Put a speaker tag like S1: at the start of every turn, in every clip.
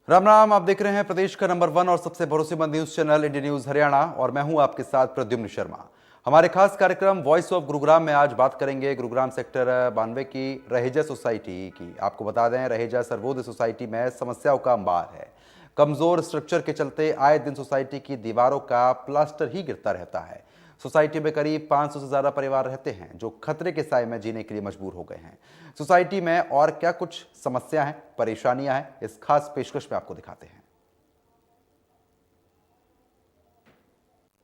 S1: राम राम। आप देख रहे हैं प्रदेश का नंबर 1 और सबसे भरोसेमंद news channel India news Haryana और मैं हूं आपके साथ प्रद्युम्न शर्मा। हमारे खास कार्यक्रम वॉइस ऑफ गुरुग्राम में आज बात करेंगे गुरुग्राम सेक्टर 92 की रहेजा सोसाइटी की। आपको बता दें, रहेजा सर्वोदय सोसाइटी में समस्याओं का अंबार है। कमजोर स्ट्रक्चर के चलते आए दिन सोसाइटी की दीवारों का प्लास्टर ही गिरता रहता है। सोसाइटी में करीब 500 से ज्यादा परिवार रहते हैं जो खतरे के साए में जीने के लिए मजबूर हो गए हैं। सोसाइटी में और क्या कुछ समस्या हैं, परेशानियां हैं, इस खास पेशकश में आपको दिखाते हैं।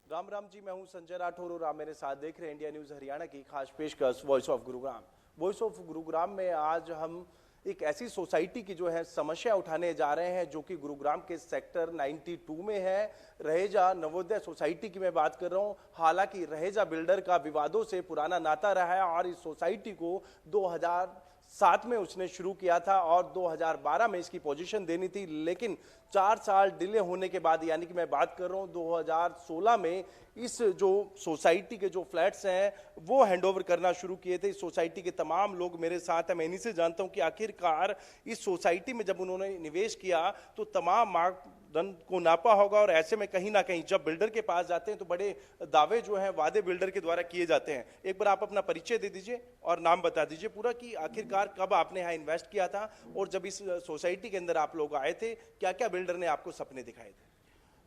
S2: राम राम जी, मैं हूं संजय राठौर और आप मेरे साथ देख रहे हैं इंडिया न्यूज हरियाणा की खास पेशकश voice of Gurugram. Voice of Gurugram में आज हम एक ऐसी सोसाइटी की जो है समस्या उठाने जा रहे हैं जो कि गुरुग्राम के सेक्टर 92 में है। रहेजा नवोदय सोसाइटी की मैं बात कर रहा हूं। हालांकि रहेजा बिल्डर का विवादों से पुराना नाता रहा है और इस सोसाइटी को 2007 में उसने शुरू किया था और 2012 में इसकी पोजीशन देनी थी, लेकिन 4 साल डिले होने के बाद, यानी कि मैं बात कर रहा हूं 2016 में, इस जो सोसाइटी के जो फ्लैट्स हैं वो हैंडओवर करना शुरू किए थे। इस सोसाइटी के तमाम लोग मेरे साथ हैं। मैं इन्हीं से जानता हूं कि आखिरकार इस सोसाइटी में जब उन्होंने निवेश किया तो तमाम मापदंड को नापा होगा और ऐसे में कहीं ना कहीं जब बिल्डर के पास जाते हैं तो बड़े दावे जो हैं वादे बिल्डर के द्वारा किए जाते हैं। एक बार आप अपना परिचय दे दीजिए और नाम बता दीजिए पूरा कि आखिरकार कब आपने यहाँ इन्वेस्ट किया था और जब इस सोसाइटी के अंदर आप लोग आए थे क्या क्या बिल्डर ने आपको सपने दिखाए थे।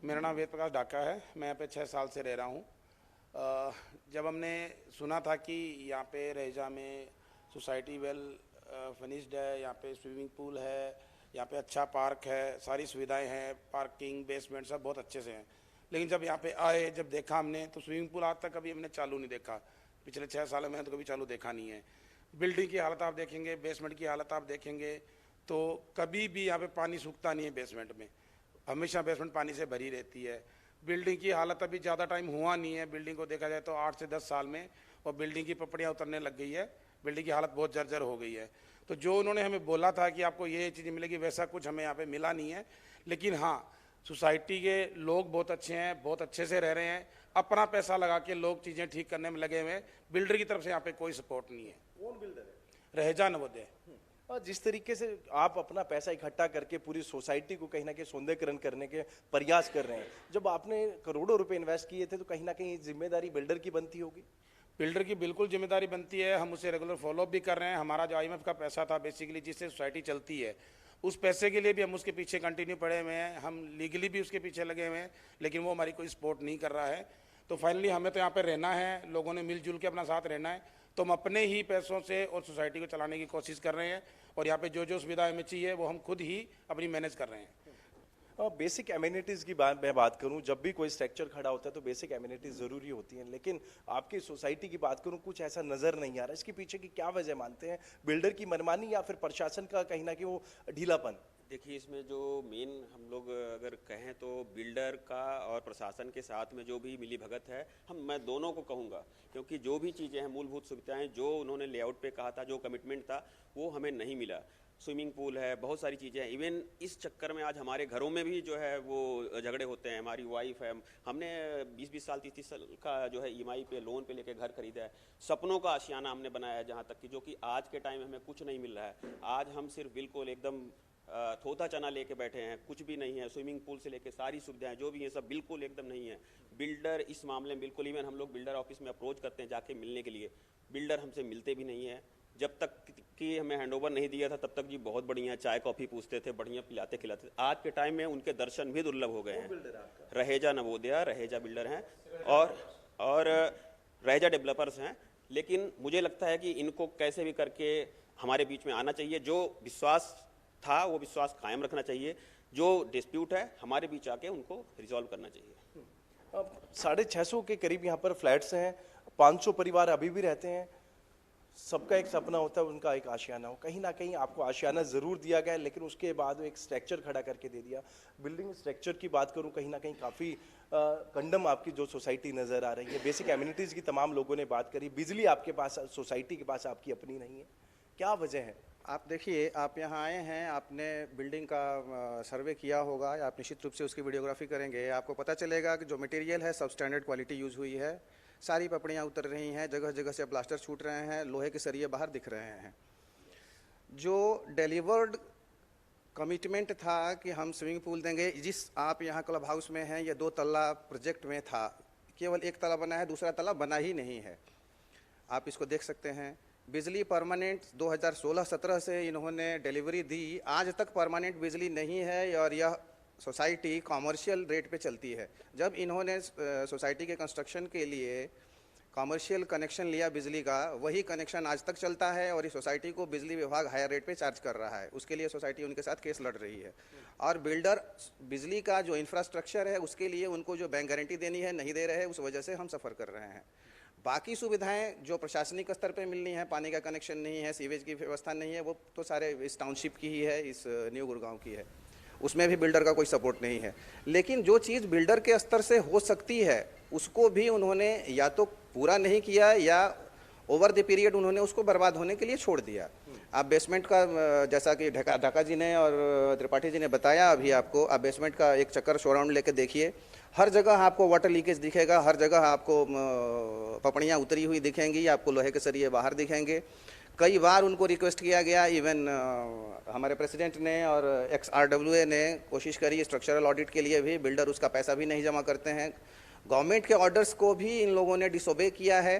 S3: मेरा नाम वेद प्रकाश डाका है। मैं यहाँ पे 6 साल से रह रहा हूँ। जब हमने सुना था कि यहाँ पे रहेजा में सोसाइटी वेल फिनिश्ड है, यहाँ पे स्विमिंग पूल है, यहाँ पे अच्छा पार्क है, सारी सुविधाएं हैं, पार्किंग, बेसमेंट सब बहुत अच्छे से हैं, लेकिन जब यहाँ पे आए, जब देखा हमने तो स्विमिंग पूल आज तक कभी हमने चालू नहीं देखा। पिछले 6 सालों में तो कभी चालू देखा नहीं है। बिल्डिंग की हालत आप देखेंगे, बेसमेंट की हालत आप देखेंगे तो कभी भी यहाँ पे पानी सूखता नहीं है। बेसमेंट में हमेशा बेसमेंट पानी से भरी रहती है। बिल्डिंग की हालत अभी ज़्यादा टाइम हुआ नहीं है, बिल्डिंग को देखा जाए तो 8 से 10 साल में, और बिल्डिंग की पपड़ियाँ उतरने लग गई है। बिल्डिंग की हालत बहुत जर्जर हो गई है। तो जो उन्होंने हमें बोला था कि आपको ये चीज़ मिलेगी, वैसा कुछ हमें यहाँ पे मिला नहीं है। लेकिन हाँ, सोसाइटी के लोग बहुत अच्छे हैं, बहुत अच्छे से रह रहे हैं। अपना पैसा लगा के लोग चीज़ें ठीक करने में लगे हुए हैं। बिल्डर की तरफ से यहाँ पे कोई सपोर्ट नहीं है।
S2: कौन बिल्डर है?
S3: रहेजा नवोदय।
S2: और जिस तरीके से आप अपना पैसा इकट्ठा करके पूरी सोसाइटी को कहीं ना कहीं सौंदर्यीकरण करने के प्रयास कर रहे हैं, जब आपने करोड़ों रुपए इन्वेस्ट किए थे तो कहीं ना कहीं जिम्मेदारी बिल्डर की बनती होगी।
S3: बिल्डर की बिल्कुल जिम्मेदारी बनती है। हम उसे रेगुलर फॉलोअप भी कर रहे हैं। हमारा जो IMF का पैसा था बेसिकली जिससे सोसाइटी चलती है, उस पैसे के लिए भी हम उसके पीछे कंटिन्यू पड़े हुए हैं। हम लीगली भी उसके पीछे लगे हुए हैं, लेकिन वो हमारी कोई सपोर्ट नहीं कर रहा है। तो फाइनली हमें तो यहाँ पर रहना है, लोगों ने मिलजुल के अपना साथ रहना है, तो हम अपने ही पैसों से और सोसाइटी को चलाने की कोशिश कर रहे हैं। और यहाँ पे जो जो सुविधा हमें चाहिए वो हम खुद ही अपनी मैनेज कर रहे हैं।
S2: बेसिक एमिनिटीज़ की मैं बात करूं, जब भी कोई स्ट्रक्चर खड़ा होता है तो बेसिक एमिनिटीज़ ज़रूरी होती हैं, लेकिन आपकी सोसाइटी की बात करूं कुछ ऐसा नज़र नहीं आ रहा। इसके पीछे की क्या वजह मानते हैं? बिल्डर की मनमानी या फिर प्रशासन का कहीं ना कहीं वो ढीलापन?
S4: देखिए, इसमें जो मेन हम लोग अगर कहें तो बिल्डर का और प्रशासन के साथ में जो भी मिली भगत है, मैं दोनों को कहूँगा, क्योंकि जो भी चीज़ें हैं, मूलभूत सुविधाएं जो उन्होंने लेआउट पे कहा था, जो कमिटमेंट था, वो हमें नहीं मिला। स्विमिंग पूल है, बहुत सारी चीज़ें हैं। इवन इस चक्कर में आज हमारे घरों में भी जो है वो झगड़े होते हैं। हमारी वाइफ है, हमने 20-20 साल 30-30 साल का जो है EMI पे लोन पे लेके घर खरीदा है। सपनों का आशियाना हमने बनाया है, जहाँ तक कि जो कि आज के टाइम में हमें कुछ नहीं मिल रहा है। आज हम सिर्फ बिल्कुल एकदम थोथा चना लेके बैठे हैं, कुछ भी नहीं है। स्विमिंग पूल से लेके सारी सुविधाएं जो भी हैं सब बिल्कुल एकदम नहीं है। बिल्डर इस मामले में बिल्कुल, इवन हम लोग बिल्डर ऑफिस में अप्रोच करते हैं जाके मिलने के लिए, बिल्डर हमसे मिलते भी नहीं है। जब तक कि हमें हैंडओवर नहीं दिया था तब तक जी बहुत बढ़िया चाय कॉफ़ी पूछते थे, बढ़िया पिलाते खिलाते थे। आज के टाइम में उनके दर्शन भी दुर्लभ हो गए हैं। रहेजा नवोदया, रहेजा बिल्डर हैं और रहेजा डेवलपर्स हैं। लेकिन मुझे लगता है कि इनको कैसे भी करके हमारे बीच में आना चाहिए। जो विश्वास था वो विश्वास कायम रखना चाहिए। जो डिस्प्यूट है हमारे बीच आके उनको रिजॉल्व करना चाहिए।
S2: अब 650 के करीब यहाँ पर फ्लैट्स हैं, 500 परिवार अभी भी रहते हैं। सबका एक सपना होता है, उनका एक आशियाना हो। कहीं ना कहीं आपको आशियाना ज़रूर दिया गया है, लेकिन उसके बाद एक स्ट्रक्चर खड़ा करके दे दिया। बिल्डिंग स्ट्रक्चर की बात करूं, कहीं ना कहीं काफ़ी कंडम आपकी जो सोसाइटी नज़र आ रही है। बेसिक एमिनिटीज़ की तमाम लोगों ने बात करी। बिजली आपके पास, सोसाइटी के पास आपकी अपनी नहीं है, क्या वजह है?
S5: आप देखिए, आप यहाँ आए हैं, आपने बिल्डिंग का सर्वे किया होगा, या आप निश्चित रूप से उसकी वीडियोग्राफी करेंगे, आपको पता चलेगा कि जो मटेरियल है सब स्टैंडर्ड क्वालिटी यूज़ हुई है। सारी पपड़ियाँ उतर रही हैं, जगह जगह से प्लास्टर छूट रहे हैं, लोहे के सरिये बाहर दिख रहे हैं। जो डिलीवर्ड कमिटमेंट था कि हम स्विमिंग पूल देंगे। जिस आप यहाँ क्लब हाउस में हैं, ये 2 तल्ला प्रोजेक्ट में था, केवल 1 तल्ला बना है, दूसरा तल्ला बना ही नहीं है। आप इसको देख सकते हैं। बिजली परमानेंट 2016-17 से इन्होंने डिलीवरी दी, आज तक परमानेंट बिजली नहीं है और यह सोसाइटी कॉमर्शियल रेट पे चलती है। जब इन्होंने सोसाइटी के कंस्ट्रक्शन के लिए कॉमर्शियल कनेक्शन लिया बिजली का, वही कनेक्शन आज तक चलता है और इस सोसाइटी को बिजली विभाग हायर रेट पे चार्ज कर रहा है। उसके लिए सोसाइटी उनके साथ केस लड़ रही है और बिल्डर बिजली का जो इंफ्रास्ट्रक्चर है उसके लिए उनको जो बैंक गारंटी देनी है नहीं दे रहे हैं, उस वजह से हम सफ़र कर रहे हैं। बाकी सुविधाएं जो प्रशासनिक स्तर पे मिलनी है, पानी का कनेक्शन नहीं है, सीवेज की व्यवस्था नहीं है, वो तो सारे इस टाउनशिप की ही है, इस न्यू गुड़गांव की है, उसमें भी बिल्डर का कोई सपोर्ट नहीं है। लेकिन जो चीज़ बिल्डर के स्तर से हो सकती है उसको भी उन्होंने या तो पूरा नहीं किया या ओवर द पीरियड उन्होंने उसको बर्बाद होने के लिए छोड़ दिया। आप बेसमेंट का, जैसा कि ढाका जी ने और त्रिपाठी जी ने बताया अभी आपको, आप बेसमेंट का एक चक्कर शो राउंड लेके देखिए, हर जगह आपको वाटर लीकेज दिखेगा, हर जगह आपको पपड़ियाँ उतरी हुई दिखेंगी, आपको लोहे के सरिये बाहर दिखेंगे। कई बार उनको रिक्वेस्ट किया गया, इवन हमारे प्रेसिडेंट ने और XRWA ने कोशिश करी स्ट्रक्चरल ऑडिट के लिए भी, बिल्डर उसका पैसा भी नहीं जमा करते हैं। गवर्नमेंट के ऑर्डर्स को भी इन लोगों ने डिसोबे किया है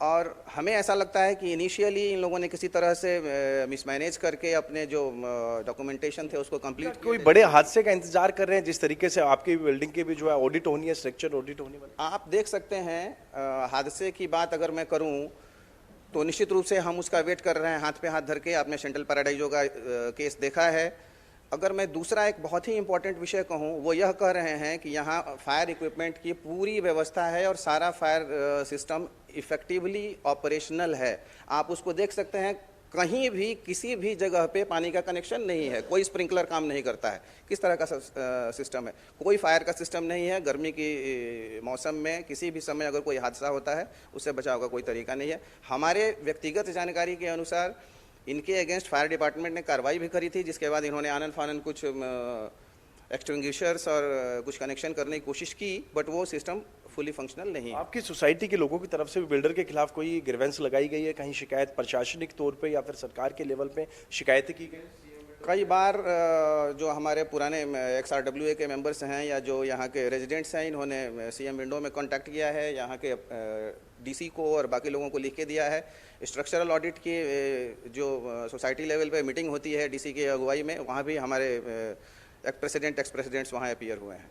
S5: और हमें ऐसा लगता है कि इनिशियली इन लोगों ने किसी तरह से मिसमैनेज करके अपने जो डॉक्यूमेंटेशन थे उसको कंप्लीट
S2: कोई बड़े हादसे का इंतजार कर रहे हैं जिस तरीके से आपकी बिल्डिंग की भी जो है ऑडिट होनी है, स्ट्रक्चर ऑडिट होनी है?
S5: आप देख सकते हैं। हादसे की बात अगर मैं करूं तो निश्चित रूप से हम उसका वेट कर रहे हैं हाथ पे हाथ धर के। आपने सेंट्रल पैराडाइजो का केस देखा है। अगर मैं दूसरा एक बहुत ही इंपॉर्टेंट विषय कहूँ, वो यह कह रहे हैं कि यहाँ फायर इक्विपमेंट की पूरी व्यवस्था है और सारा फायर सिस्टम इफेक्टिवली ऑपरेशनल है। आप उसको देख सकते हैं, कहीं भी किसी भी जगह पे पानी का कनेक्शन नहीं है, कोई स्प्रिंकलर काम नहीं करता है। किस तरह का सिस्टम है? कोई फायर का सिस्टम नहीं है। गर्मी की मौसम में किसी भी समय अगर कोई हादसा होता है उससे बचाव का कोई तरीका नहीं है। हमारे व्यक्तिगत जानकारी के अनुसार इनके अगेंस्ट फायर डिपार्टमेंट ने कार्रवाई भी करी थी, जिसके बाद इन्होंने आनन फानन कुछ एक्सटिंग्विशर्स और कुछ कनेक्शन करने की कोशिश की, बट वो सिस्टम फुली फंक्शनल नहीं है।
S2: आपकी सोसाइटी के लोगों की तरफ से भी बिल्डर के खिलाफ कोई ग्रीवेंस लगाई गई है? कहीं शिकायत प्रशासनिक तौर पे या फिर सरकार के लेवल पे शिकायतें की गई?
S5: कई बार जो हमारे पुराने XRWA के मेंबर्स हैं या जो यहाँ के रेजिडेंट्स हैं, इन्होंने CM विंडो में कांटेक्ट किया है, यहाँ के DC को और बाकी लोगों को लिख के दिया है। स्ट्रक्चरल ऑडिट की जो सोसाइटी लेवल पे मीटिंग होती है DC की अगुवाई में, वहाँ भी हमारे एक्स प्रेसिडेंट्स वहाँ अपीयर हुए हैं।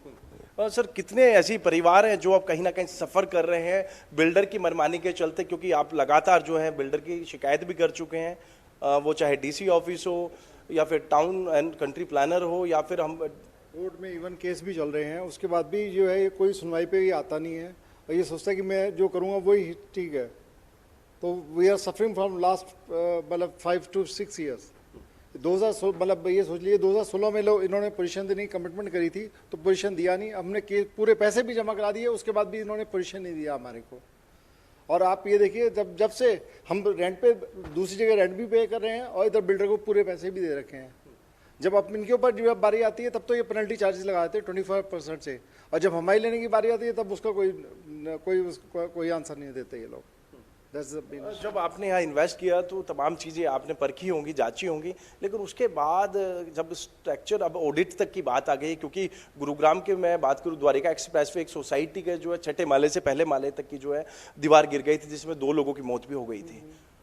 S2: और सर, कितने ऐसे परिवार हैं जो अब कहीं ना कहीं सफ़र कर रहे हैं बिल्डर की मनमानी के चलते? क्योंकि आप लगातार जो है बिल्डर की शिकायत भी कर चुके हैं, वो चाहे DC ऑफिस हो या फिर टाउन एंड कंट्री प्लानर हो या फिर हम
S6: कोर्ट में इवन केस भी चल रहे हैं, उसके बाद भी जो है कोई सुनवाई पे ये आता नहीं है और ये सोचता है कि मैं जो करूँगा वही ठीक है। तो we are suffering from last मतलब 5 to 6 years। 2016 मतलब ये सोच लीजिए 2016 में लोग इन्होंने पोजीशन देने की कमिटमेंट करी थी, तो पोजीशन दिया नहीं। हमने पूरे पैसे भी जमा करा दिए, उसके बाद भी इन्होंने पोजीशन नहीं दिया हमारे को। और आप ये देखिए, जब से हम रेंट पे दूसरी जगह रेंट भी पे कर रहे हैं और इधर बिल्डर को पूरे पैसे भी दे रखे हैं। जब अब इनके ऊपर जब बारी आती है तब तो ये पेनल्टी चार्जेस लगाते हैं 25% से, और जब हमारी लेने की बारी आती है तब उसका कोई आंसर नहीं देते ये लोग।
S2: जब आपने यहाँ इन्वेस्ट किया तो तमाम चीज़ें आपने परखी होंगी, जांची होंगी, लेकिन उसके बाद जब स्ट्रक्चर अब ऑडिट तक की बात आ गई, क्योंकि गुरुग्राम के मैं बात करूँ, द्वारिका एक्सप्रेस वे एक सोसाइटी के जो है 6ठे माले से पहले माले तक की जो है दीवार गिर गई थी, जिसमें 2 लोगों की मौत भी हो गई थी।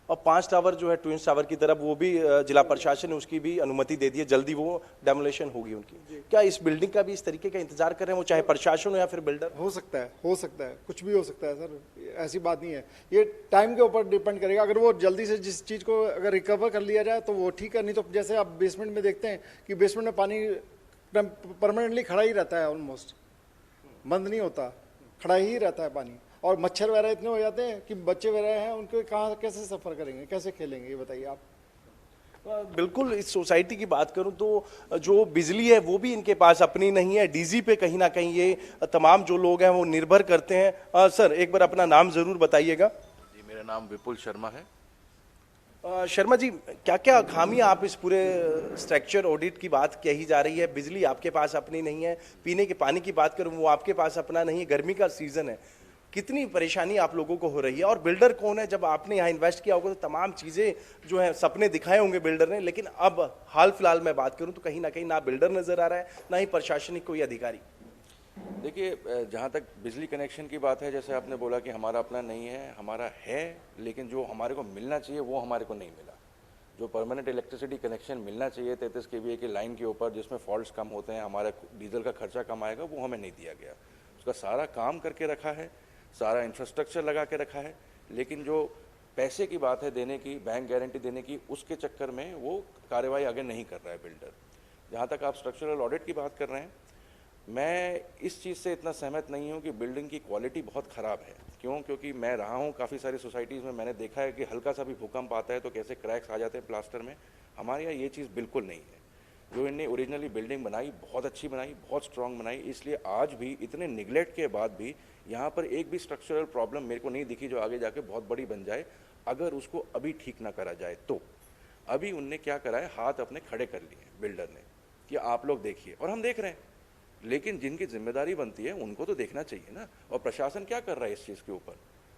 S2: और 5 टावर जो है ट्विंस टावर की तरफ, वो भी जिला प्रशासन ने उसकी भी अनुमति दे दी है, जल्दी वो डेमोलेशन होगी उनकी। क्या इस बिल्डिंग का भी इस तरीके का इंतजार कर रहे हैं, वो चाहे प्रशासन हो या फिर बिल्डर?
S6: हो सकता है, कुछ भी हो सकता है सर, ऐसी बात नहीं है। ये टाइम के ऊपर डिपेंड करेगा। अगर वो जल्दी से जिस चीज़ को अगर रिकवर कर लिया जाए तो वो ठीक है, नहीं तो जैसे आप बेसमेंट में देखते हैं कि बेसमेंट में पानी परमानेंटली खड़ा ही रहता है, ऑलमोस्ट बंद नहीं होता, खड़ा ही रहता है पानी। और मच्छर वगैरह इतने हो जाते हैं कि बच्चे वगैरह हैं, उनको कहाँ कैसे सफ़र करेंगे, कैसे खेलेंगे, ये बताइए आप।
S2: बिल्कुल। इस सोसाइटी की बात करूं तो जो बिजली है वो भी इनके पास अपनी नहीं है, डीजी पे कहीं ना कहीं ये तमाम जो लोग हैं वो निर्भर करते हैं। सर, एक बार अपना नाम ज़रूर बताइएगा।
S7: जी, मेरा नाम विपुल शर्मा है।
S2: शर्मा जी, क्या क्या खामियां आप इस पूरे स्ट्रक्चर ऑडिट की बात कही जा रही है? बिजली आपके पास अपनी नहीं है, पीने के पानी की बात करूं वो आपके पास अपना नहीं है, गर्मी का सीज़न है, कितनी परेशानी आप लोगों को हो रही है, और बिल्डर कौन है? जब आपने यहाँ इन्वेस्ट किया होगा तो तमाम चीज़ें जो है सपने दिखाए होंगे बिल्डर ने, लेकिन अब हाल फिलहाल मैं बात करूँ तो कहीं ना कहीं ना बिल्डर नजर आ रहा है ना ही प्रशासनिक कोई अधिकारी।
S7: देखिए, जहाँ तक बिजली कनेक्शन की बात है, जैसे आपने बोला कि हमारा अपना नहीं है, हमारा है, लेकिन जो हमारे को मिलना चाहिए वो हमारे को नहीं मिला। जो परमानेंट इलेक्ट्रिसिटी कनेक्शन मिलना चाहिए 33 kVA की लाइन के ऊपर, जिसमें फॉल्ट्स कम होते हैं, हमारा डीजल का खर्चा कम आएगा, वो हमें नहीं दिया गया। उसका सारा काम करके रखा है, सारा इंफ्रास्ट्रक्चर लगा के रखा है, लेकिन जो पैसे की बात है देने की, बैंक गारंटी देने की, उसके चक्कर में वो कार्रवाई आगे नहीं कर रहा है बिल्डर। जहाँ तक आप स्ट्रक्चरल ऑडिट की बात कर रहे हैं, मैं इस चीज़ से इतना सहमत नहीं हूँ कि बिल्डिंग की क्वालिटी बहुत ख़राब है। क्यों? क्योंकि मैं रहा हूँ काफ़ी सारी सोसाइटीज़ में, मैंने देखा है कि हल्का सा भी भूकंप आता है तो कैसे क्रैक्स आ जाते हैं प्लास्टर में। हमारे यहाँ ये चीज़ बिल्कुल नहीं है। जो इनने ओरिजिनली बिल्डिंग बनाई, बहुत अच्छी बनाई, बहुत स्ट्रॉन्ग बनाई, इसलिए आज भी इतने निगलेक्ट के बाद भी यहाँ पर एक भी स्ट्रक्चरल प्रॉब्लम मेरे को नहीं दिखी जो आगे जाके बहुत बड़ी बन जाए, अगर उसको अभी ठीक ना करा जाए तो। अभी उनने क्या करा है, हाथ अपने खड़े कर लिए बिल्डर ने कि आप लोग देखिए, और हम देख रहे हैं, लेकिन जिनकी जिम्मेदारी बनती है उनको तो देखना चाहिए ना। और प्रशासन क्या कर रहा है इस चीज़ के ऊपर?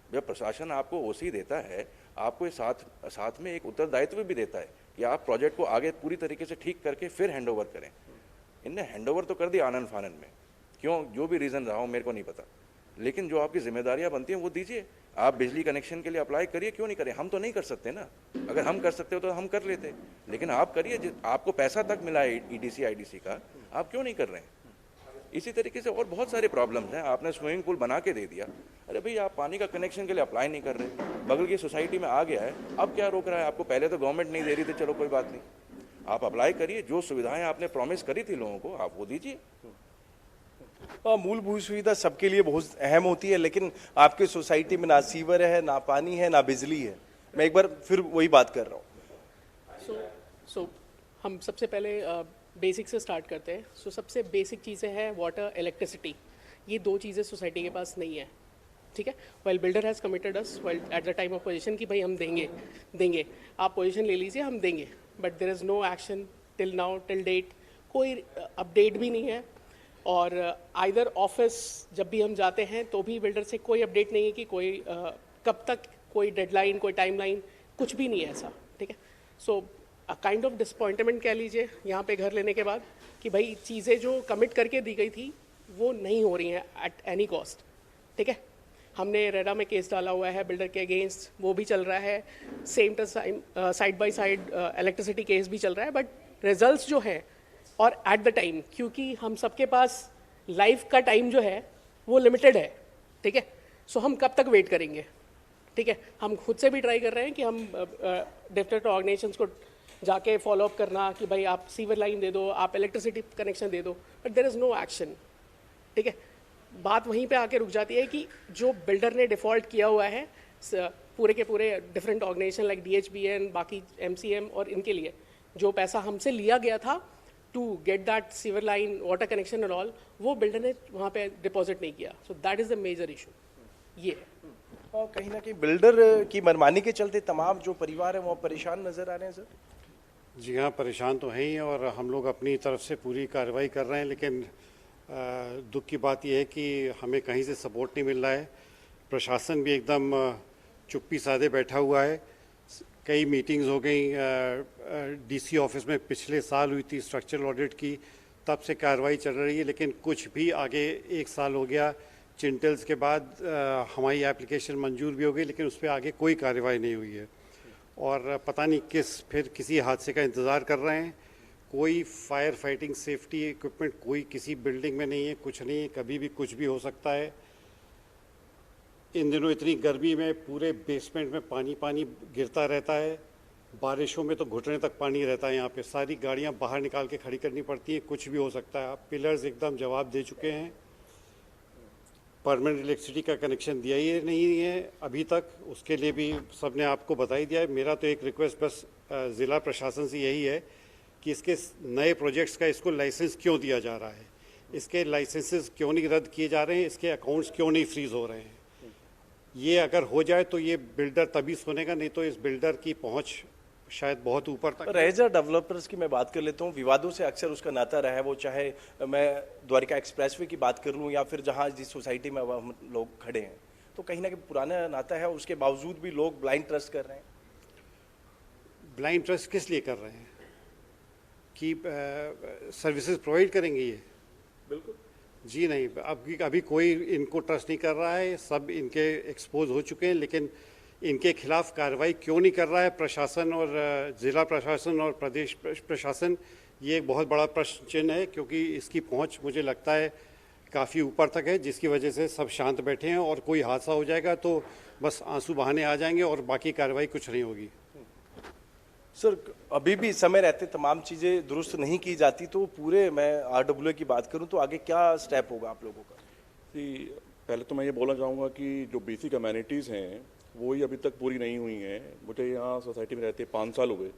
S7: जब प्रशासन आपको ओसी देता है, आपको साथ में एक उत्तरदायित्व भी देता है कि आप प्रोजेक्ट को आगे पूरी तरीके से ठीक करके फिर हैंडओवर करें। इनने हैंडओवर तो कर दिया आनन फानन में, क्यों? जो भी रीज़न रहा हो मेरे को नहीं पता, लेकिन जो आपकी जिम्मेदारियां बनती हैं वो दीजिए। आप बिजली कनेक्शन के लिए अप्लाई करिए, क्यों नहीं करें? हम तो नहीं कर सकते ना। अगर हम कर सकते हो तो हम कर लेते, लेकिन आप करिए। आपको पैसा तक मिला है ईडीसी आईडीसी का, आप क्यों नहीं कर रहे हैं? इसी तरीके से और बहुत सारे प्रॉब्लम्स हैं। आपने स्विमिंग पूल बना के दे दिया, अरे भाई आप पानी का कनेक्शन के लिए अप्लाई नहीं कर रहे, बगल की सोसाइटी में आ गया है, अब क्या रोक रहा है आपको? पहले तो गवर्नमेंट नहीं दे रही थी, चलो कोई बात नहीं, आप अप्लाई करिए। जो सुविधाएं आपने प्रॉमिस करी थी लोगों को, आप वो दीजिए।
S2: मूलभूत सुविधा सबके लिए बहुत अहम होती है, लेकिन आपके सोसाइटी में ना सीवर है, ना पानी है, ना बिजली है। मैं एक बार फिर वही बात कर रहा हूँ।
S8: सो हम सबसे पहले बेसिक से स्टार्ट करते हैं। सो सबसे बेसिक चीज़ें हैं वाटर, इलेक्ट्रिसिटी। ये दो चीज़ें सोसाइटी के पास नहीं है, ठीक है। Well builder has committed us well at the time of position कि भाई हम देंगे, आप पोजीशन ले लीजिए, हम देंगे, but there is no action till now, till date. कोई अपडेट भी नहीं है, और आइदर ऑफिस जब भी हम जाते हैं तो भी बिल्डर से कोई अपडेट नहीं है कि कोई कब तक, कोई डेडलाइन, कोई टाइमलाइन, कुछ भी नहीं है ऐसा, ठीक है। सो काइंड ऑफ डिसअपॉइंटमेंट कह लीजिए यहाँ पे घर लेने के बाद, कि भाई चीज़ें जो कमिट करके दी गई थी वो नहीं हो रही हैं एट एनी कॉस्ट, ठीक है। हमने रेरा में केस डाला हुआ है बिल्डर के अगेंस्ट, वो भी चल रहा है। Same to side by side electricity case भी चल रहा है, बट रिजल्ट्स जो है और एट द टाइम, क्योंकि हम सबके पास लाइफ का टाइम जो है वो लिमिटेड है, ठीक है। सो हम कब तक वेट करेंगे, ठीक है। हम खुद से भी ट्राई कर रहे हैं कि हम डिफरेंट ऑर्गेनाइजेशंस को जाके फॉलो अप करना कि भाई आप सीवर लाइन दे दो, आप इलेक्ट्रिसिटी कनेक्शन दे दो, but there is no action, ठीक है। बात वहीं पे आके रुक जाती है कि जो बिल्डर ने डिफ़ॉल्ट किया हुआ है पूरे के पूरे डिफरेंट ऑर्गेनाइजेशन लाइक DHBN, बाकी MCM, और इनके लिए जो पैसा हमसे लिया गया था to get that sewer line, water connection and all, वो बिल्डर ने वहाँ पे डिपॉजिट नहीं किया। So that is the major issue, ये है।
S2: और कहीं ना कहीं बिल्डर की मनमानी के चलते तमाम जो परिवार है वो परेशान नजर आ रहे हैं। सर
S9: जी हाँ, परेशान तो हैं ही, और हम लोग अपनी तरफ से पूरी कार्रवाई कर रहे हैं, लेकिन दुख की बात यह है कि हमें कहीं से सपोर्ट नहीं मिल रहा है। प्रशासन भी एकदम चुप्पी साधे बैठा हुआ है। कई मीटिंग्स हो गई, DC ऑफिस में पिछले साल हुई थी स्ट्रक्चरल ऑडिट की, तब से कार्रवाई चल रही है, लेकिन कुछ भी आगे 1 साल हो गया। चिंटल्स के बाद हमारी एप्लीकेशन मंजूर भी हो गई, लेकिन उस पर आगे कोई कार्रवाई नहीं हुई है, और पता नहीं किसी हादसे का इंतज़ार कर रहे हैं। कोई फायर फाइटिंग सेफ्टी इक्विपमेंट कोई किसी बिल्डिंग में नहीं है, कुछ नहीं है, कभी भी कुछ भी हो सकता है। इन दिनों इतनी गर्मी में पूरे बेसमेंट में पानी गिरता रहता है, बारिशों में तो घुटने तक पानी रहता है। यहाँ पे सारी गाड़ियाँ बाहर निकाल के खड़ी करनी पड़ती हैं, कुछ भी हो सकता है। आप पिलर्स एकदम जवाब दे चुके हैं। परमानेंट इलेक्ट्रिसिटी का कनेक्शन दिया ही नहीं है अभी तक, उसके लिए भी सब ने आपको बता ही दिया है। मेरा तो एक रिक्वेस्ट बस ज़िला प्रशासन से यही है कि इसके नए प्रोजेक्ट्स का इसको लाइसेंस क्यों दिया जा रहा है, इसके लाइसेंसेस क्यों नहीं रद्द किए जा रहे हैं, इसके अकाउंट्स क्यों नहीं फ्रीज हो रहे हैं। ये अगर हो जाए तो ये बिल्डर तभी सुनेगा, नहीं तो इस बिल्डर की पहुंच शायद बहुत ऊपर तक।
S2: रहेजा डेवलपर्स की मैं बात कर लेता हूँ। विवादों से अक्सर उसका नाता रहा है, वो चाहे मैं द्वारिका एक्सप्रेसवे की बात कर लूँ या फिर जहाँ जिस सोसाइटी में हम लोग खड़े हैं, तो कहीं ना कहीं पुराना नाता है, उसके बावजूद भी लोग ब्लाइंड ट्रस्ट कर रहे हैं।
S9: ब्लाइंड ट्रस्ट किस लिए कर रहे हैं कि सर्विसेज प्रोवाइड करेंगे ये?
S2: बिल्कुल
S9: जी नहीं, अभी कोई इनको ट्रस्ट नहीं कर रहा है, सब इनके एक्सपोज हो चुके हैं, लेकिन इनके खिलाफ कार्रवाई क्यों नहीं कर रहा है प्रशासन और ज़िला प्रशासन और प्रदेश प्रशासन, ये एक बहुत बड़ा प्रश्न चिन्ह है, क्योंकि इसकी पहुंच मुझे लगता है काफ़ी ऊपर तक है, जिसकी वजह से सब शांत बैठे हैं और कोई हादसा हो जाएगा तो बस आंसू बहाने आ जाएंगे और बाकी कार्रवाई कुछ नहीं होगी।
S2: सर, अभी भी समय रहते तमाम चीज़ें दुरुस्त नहीं की जाती तो पूरे, मैं RWA की बात करूं तो आगे क्या स्टेप होगा आप लोगों का?
S10: जी, पहले तो मैं ये बोलना चाहूँगा कि जो बेसिक अमेनिटीज़ हैं वो ही अभी तक पूरी नहीं हुई हैं। मुझे यहाँ सोसाइटी में रहते 5 साल हो गए।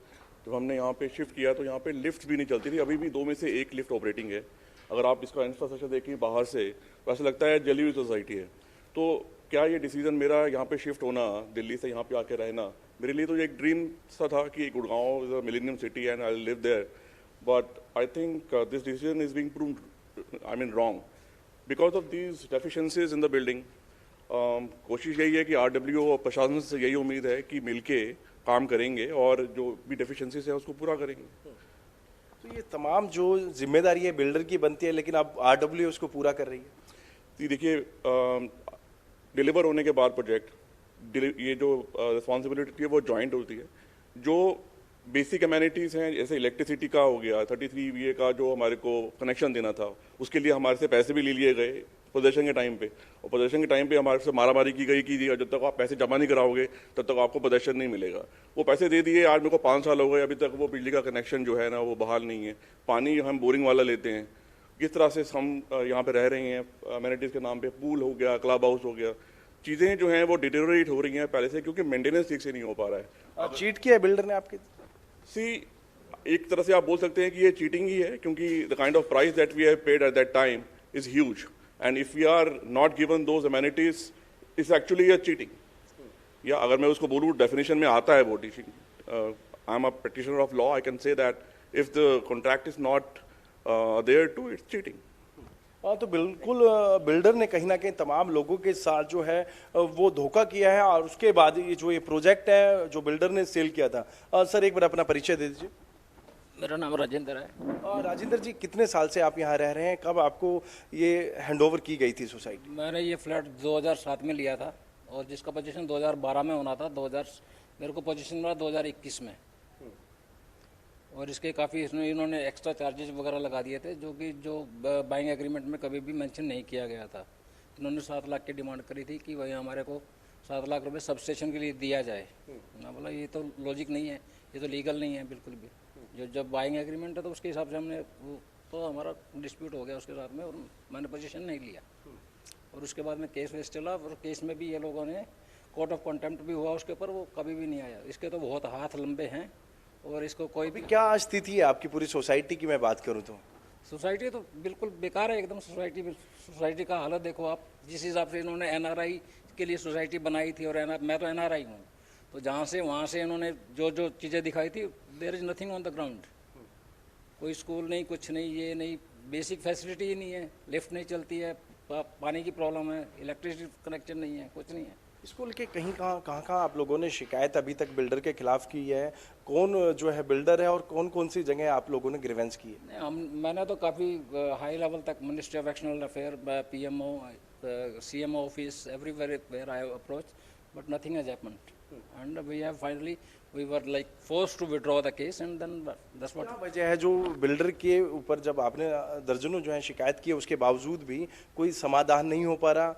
S10: जब हमने यहाँ पे शिफ्ट किया तो यहाँ पे लिफ्ट भी नहीं चलती थी, अभी भी 2 में से 1 लिफ्ट ऑपरेटिंग है। अगर आप इसका इंफ्रास्ट्रक्चर देखें बाहर से तो ऐसा लगता है जली हुई सोसाइटी है। तो क्या ये डिसीजन मेरा यहाँ पे शिफ्ट होना, दिल्ली से यहाँ पे आके रहना, मेरे लिए तो ये एक ड्रीम सा था कि Gurgaon is a millennium city and I live there, but I think this decision is being proved wrong because of these deficiencies in the building. कोशिश यही है कि RWA और प्रशासन से यही उम्मीद है कि मिलके काम करेंगे और जो भी डेफिशिएंसीज है उसको पूरा करेंगे।
S2: तो ये तमाम जो जिम्मेदारी है बिल्डर की बनती है, लेकिन अब RWA उसको पूरा कर रही है।
S10: जी देखिए, डिलीवर होने के बाद प्रोजेक्ट ये जो रिस्पॉन्सिबिलिटी है वो जॉइंट होती है। जो बेसिक अमेनिटीज़ हैं जैसे इलेक्ट्रिसिटी का हो गया, 33 VA का जो हमारे को कनेक्शन देना था उसके लिए हमारे से पैसे भी ले लिए गए पोजेशन के टाइम पे, और पोजेशन के टाइम पे हमारे से मारामारी की गई कि जब तक आप पैसे जमा नहीं कराओगे तब तक आपको पोजेशन नहीं मिलेगा। वो पैसे दे दिए, आज मेरे को 5 साल हो गए, अभी तक वो बिजली का कनेक्शन जो है ना वो बहाल नहीं है। पानी हम बोरिंग वाला लेते हैं। किस तरह से हम यहाँ पे रह रहे हैं, अमेनिटीज़ के नाम पे पूल हो गया, क्लब हाउस हो गया, चीज़ें जो हैं वो डिटेरियोरेट हो रही हैं पहले से, क्योंकि मेंटेनेंस ठीक से नहीं हो पा रहा है।
S2: चीट किया है बिल्डर ने आपके?
S10: एक तरह से आप बोल सकते हैं कि ये चीटिंग ही है, क्योंकि the kind of price that we have paid at that time is huge and if we are not given those amenities is actually a cheating. या अगर मैं उसको बोलूँ डेफिनेशन में आता है वो teaching, I am a practitioner of law, I can say that if the contract is not there to it's cheating.
S2: हाँ, तो बिल्कुल बिल्डर ने कहीं ना कहीं तमाम लोगों के साथ जो है वो धोखा किया है, और उसके बाद ये प्रोजेक्ट है जो बिल्डर ने सेल किया था। सर, एक बार अपना परिचय दे दीजिए।
S11: मेरा नाम राजेंद्र है।
S2: राजेंद्र जी, कितने साल से आप यहाँ रह रहे हैं? कब आपको ये हैंडओवर की गई थी सोसाइटी?
S11: मैंने ये फ्लैट 2007 में लिया था और जिसका पोजीशन 2012 में होना था, मेरे को पोजीशन मिला 2021 में। और इसके काफ़ी इन्होंने एक्स्ट्रा चार्जेस वगैरह लगा दिए थे जो बाइंग एग्रीमेंट में कभी भी मेंशन नहीं किया गया था। इन्होंने 7 लाख की डिमांड करी थी कि भाई हमारे को 7 लाख रुपए सबस्टेशन के लिए दिया जाए। मैं बोला ये तो लॉजिक नहीं है, ये तो लीगल नहीं है बिल्कुल भी। जब बाइंग एग्रीमेंट है तो उसके हिसाब से हमने तो हमारा डिस्प्यूट हो गया उसके साथ में और मैंने पोजीशन नहीं लिया। और उसके बाद में केस वेस चला और केस में भी ये लोगों ने कोर्ट ऑफ कंटेम्प्ट भी हुआ उसके ऊपर, वो कभी भी नहीं आया। इसके तो बहुत हाथ लंबे हैं और इसको कोई भी।
S2: क्या स्थिति है आपकी पूरी सोसाइटी की मैं बात करूं तो?
S11: सोसाइटी तो बिल्कुल बेकार है एकदम। सोसाइटी का हालत देखो आप, जिस हिसाब से इन्होंने NRI के लिए सोसाइटी बनाई थी, और मैं तो NRI हूँ, तो जहाँ से वहाँ से इन्होंने जो चीज़ें दिखाई थी, there is nothing on the ground. कोई स्कूल नहीं, कुछ नहीं, ये नहीं, बेसिक फैसिलिटी ही नहीं है, लिफ्ट नहीं चलती है, पानी की प्रॉब्लम है, इलेक्ट्रिसिटी कनेक्शन नहीं है, कुछ नहीं है।
S2: स्कूल के कहाँ आप लोगों ने शिकायत अभी तक बिल्डर के खिलाफ की है? कौन जो है बिल्डर है और कौन सी जगह आप लोगों ने ग्रीवेंस की है?
S11: मैंने तो काफ़ी हाई लेवल तक ministry of external affair, PMO, CMO office, everywhere I have approach, but nothing has happened and we have finally we were like forced to withdraw the case and then that's what।
S2: क्या वजह है जो builder के ऊपर जब आपने दर्जनों जो है शिकायत की है उसके बावजूद भी कोई समाधान नहीं हो पा रहा?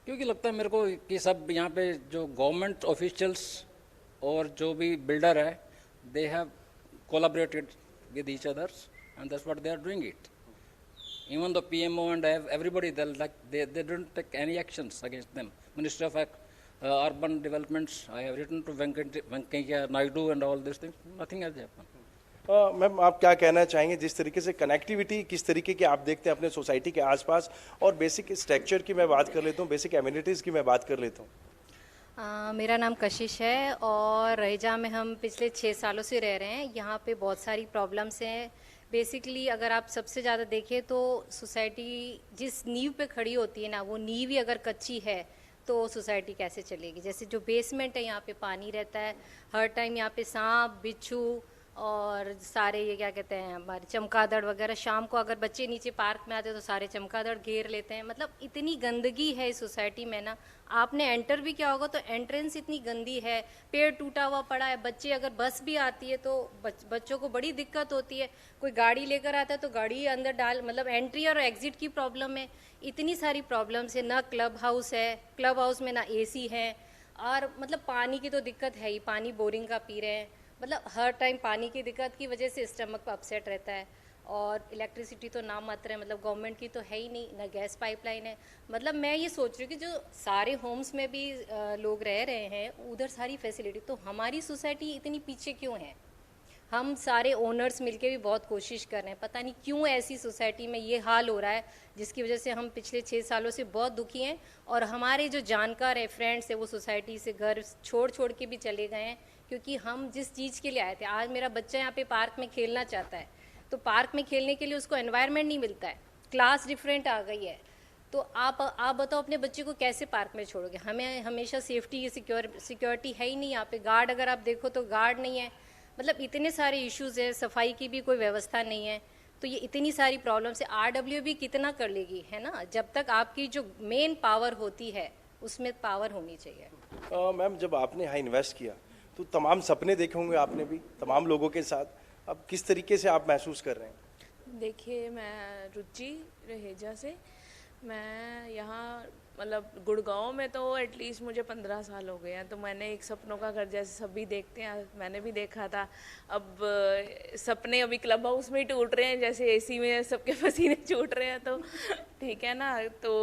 S11: क्योंकि लगता है मेरे को कि सब यहाँ पे जो गवर्नमेंट ऑफिशियल्स और जो भी बिल्डर है, they have collaborated with each others and that's what they are doing it. Even the PMO and everybody, they didn't take any actions against them। Ministry of Urban Developments, I have written to Venkaiah Naidu and all these things, nothing has happened।
S2: Ma'am, आप क्या कहना चाहेंगे जिस तरीके से connectivity किस तरीके की आप देखते हैं अपने सोसाइटी के आसपास, और बेसिक स्ट्रक्चर की मैं बात कर लेता हूँ, बेसिक एमिनिटीज़ की मैं बात कर लेता हूँ।
S12: मेरा नाम कशिश है और रहीजा में हम पिछले 6 सालों से रह रहे हैं। यहाँ पे बहुत सारी प्रॉब्लम्स हैं। बेसिकली अगर आप सबसे ज़्यादा देखें तो सोसाइटी जिस नींव पे खड़ी होती है ना, वो नींव ही अगर कच्ची है तो सोसाइटी कैसे चलेगी। जैसे जो बेसमेंट है यहाँ पे पानी रहता है हर टाइम, यहाँ पे सांप बिच्छू और सारे ये क्या कहते हैं हमारे चमगादड़ वगैरह, शाम को अगर बच्चे नीचे पार्क में आते हैं तो सारे चमगादड़ घेर लेते हैं। मतलब इतनी गंदगी है इस सोसाइटी में ना, आपने एंटर भी किया होगा तो एंट्रेंस इतनी गंदी है, पेड़ टूटा हुआ पड़ा है, बच्चे अगर बस भी आती है तो बच्चों को बड़ी दिक्कत होती है, कोई गाड़ी लेकर आता है तो गाड़ी अंदर डाल, मतलब एंट्री और एग्जिट की प्रॉब्लम है, इतनी सारी प्रॉब्लम्स है। ना क्लब हाउस है, क्लब हाउस में ना एसी है, और मतलब पानी की तो दिक्कत है ही, पानी बोरिंग का पी रहे हैं, मतलब हर टाइम पानी की दिक्कत की वजह से स्टमक अपसेट रहता है। और इलेक्ट्रिसिटी तो नाम मात्र है, मतलब गवर्नमेंट की तो है ही नहीं, ना गैस पाइपलाइन है। मतलब मैं ये सोच रही हूँ कि जो सारे होम्स में भी लोग रह रहे हैं उधर सारी फैसिलिटी, तो हमारी सोसाइटी इतनी पीछे क्यों है। हम सारे ओनर्स मिलके भी बहुत कोशिश कर रहे हैं, पता नहीं क्यों ऐसी सोसाइटी में ये हाल हो रहा है, जिसकी वजह से हम पिछले 6 सालों से बहुत दुखी हैं। और हमारे जो जानकार है, फ्रेंड्स है, वो सोसाइटी से घर छोड़ के भी चले गए हैं, क्योंकि हम जिस चीज़ के लिए आए थे, आज मेरा बच्चा यहाँ पे पार्क में खेलना चाहता है तो पार्क में खेलने के लिए उसको एनवायरनमेंट नहीं मिलता है, क्लास डिफरेंट आ गई है, तो आप बताओ अपने बच्चे को कैसे पार्क में छोड़ोगे। हमें हमेशा सेफ्टी सिक्योरिटी है ही नहीं यहाँ पे, गार्ड अगर आप देखो तो गार्ड नहीं है, मतलब इतने सारे इश्यूज़ है, सफाई की भी कोई व्यवस्था नहीं है, तो ये इतनी सारी प्रॉब्लम्स है। RW भी कितना कर लेगी, है ना, जब तक आपकी जो मेन पावर होती है उसमें पावर होनी चाहिए।
S2: मैम, जब आपने यहाँ इन्वेस्ट किया तो तमाम सपने देखे होंगे आपने भी तमाम लोगों के साथ, अब किस तरीके से आप महसूस कर रहे हैं।
S13: देखिए, मैं रुचि रहेजा से, मैं यहाँ मतलब गुड़गांव में तो एटलीस्ट मुझे 15 साल हो गए हैं, तो मैंने एक सपनों का घर जैसे सभी देखते हैं मैंने भी देखा था। अब सपने अभी क्लब हाउस में ही टूट रहे हैं, जैसे AC में सबके पसीने छूट रहे हैं, तो ठीक है ना। तो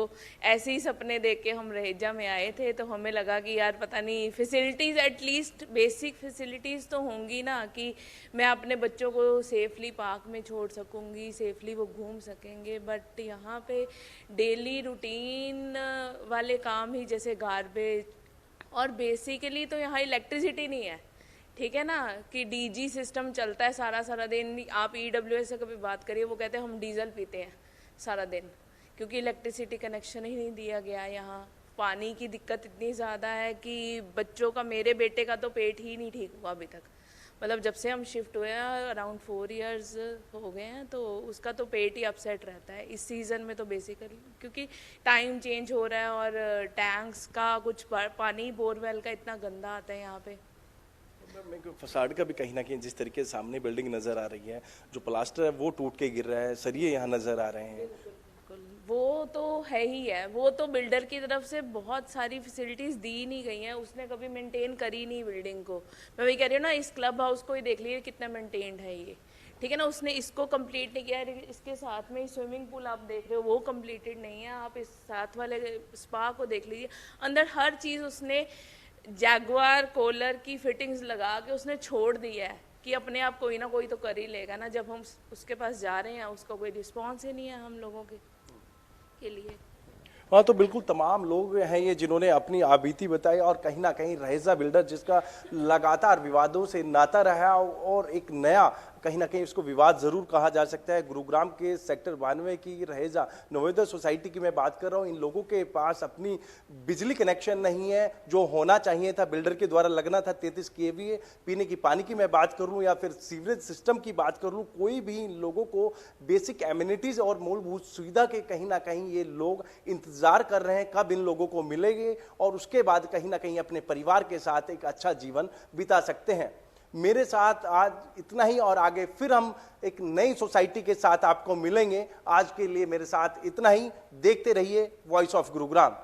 S13: ऐसे ही सपने देख के हम रहेजा में आए थे, तो हमें लगा कि यार पता नहीं फैसिलिटीज़, एटलीस्ट बेसिक फैसिलिटीज़ तो होंगी ना, कि मैं अपने बच्चों को सेफली पार्क में छोड़ सकूँगी, सेफली वो घूम सकेंगे। बट यहाँ पे डेली रूटीन वाले काम ही, जैसे गार्बेज, और बेसिकली तो यहाँ इलेक्ट्रिसिटी नहीं है, ठीक है ना, कि DG सिस्टम चलता है सारा दिन। आप EWS से कभी बात करिए, वो कहते हैं हम डीजल पीते हैं सारा दिन, क्योंकि इलेक्ट्रिसिटी कनेक्शन ही नहीं दिया गया यहाँ। पानी की दिक्कत इतनी ज़्यादा है कि बच्चों का, मेरे बेटे का तो पेट ही नहीं ठीक हुआ अभी तक, मतलब जब से हम शिफ्ट हुए हैं अराउंड 4 इयर्स हो गए हैं, तो उसका तो पेट ही अपसेट रहता है इस सीज़न में, तो बेसिकली क्योंकि टाइम चेंज हो रहा है और टैंक्स का कुछ पानी बोरवेल का इतना गंदा आता है यहाँ पे।
S2: मेरे को फसाड का भी कहीं ना कहीं, जिस तरीके से सामने बिल्डिंग नज़र आ रही है, जो प्लास्टर है वो टूट के गिर रहा है, सरिये यहाँ नज़र आ रहे हैं,
S13: वो तो है ही है। वो तो बिल्डर की तरफ से बहुत सारी फैसिलिटीज़ दी नहीं गई हैं, उसने कभी मेंटेन करी नहीं बिल्डिंग को। मैं वही कह रही हूँ ना, इस क्लब हाउस को ही देख लीजिए कितना मेंटेन्ड है ये, ठीक है ना, उसने इसको कंप्लीट नहीं किया। इसके साथ में स्विमिंग पूल आप देख रहे हो, वो कंप्लीटेड नहीं है। आप इस साथ वाले स्पा को देख लीजिए, अंदर हर चीज़ उसने जैगुआर कॉलर की फिटिंग्स लगा के उसने छोड़ दिया है कि अपने आप कोई ना कोई तो कर ही लेगा ना। जब हम उसके पास जा रहे हैं, उसका कोई रिस्पॉन्स ही नहीं है हम लोगों के लिए।
S2: हाँ, तो बिल्कुल तमाम लोग हैं ये जिन्होंने अपनी आबीती बताई, और कहीं ना कहीं रहेजा बिल्डर, जिसका लगातार विवादों से नाता रहा और एक नया कहीं ना कहीं इसको विवाद जरूर कहा जा सकता है। गुरुग्राम के सेक्टर 92 की रहेजा नवोदय सोसाइटी की मैं बात कर रहा हूँ। इन लोगों के पास अपनी बिजली कनेक्शन नहीं है, जो होना चाहिए था, बिल्डर के द्वारा लगना था 33 kVA। पीने की पानी की मैं बात कर लूँ या फिर सीवरेज सिस्टम की बात कर लूँ, कोई भी इन लोगों को बेसिक एमिनिटीज़ और मूलभूत सुविधा के कहीं ना कहीं ये लोग इंतजार कर रहे हैं कब इन लोगों को मिलेंगे, और उसके बाद कहीं ना कहीं अपने परिवार के साथ एक अच्छा जीवन बिता सकते हैं। मेरे साथ आज इतना ही, और आगे फिर हम एक नई सोसाइटी के साथ आपको मिलेंगे। आज के लिए मेरे साथ इतना ही। देखते रहिए वॉइस ऑफ गुरुग्राम।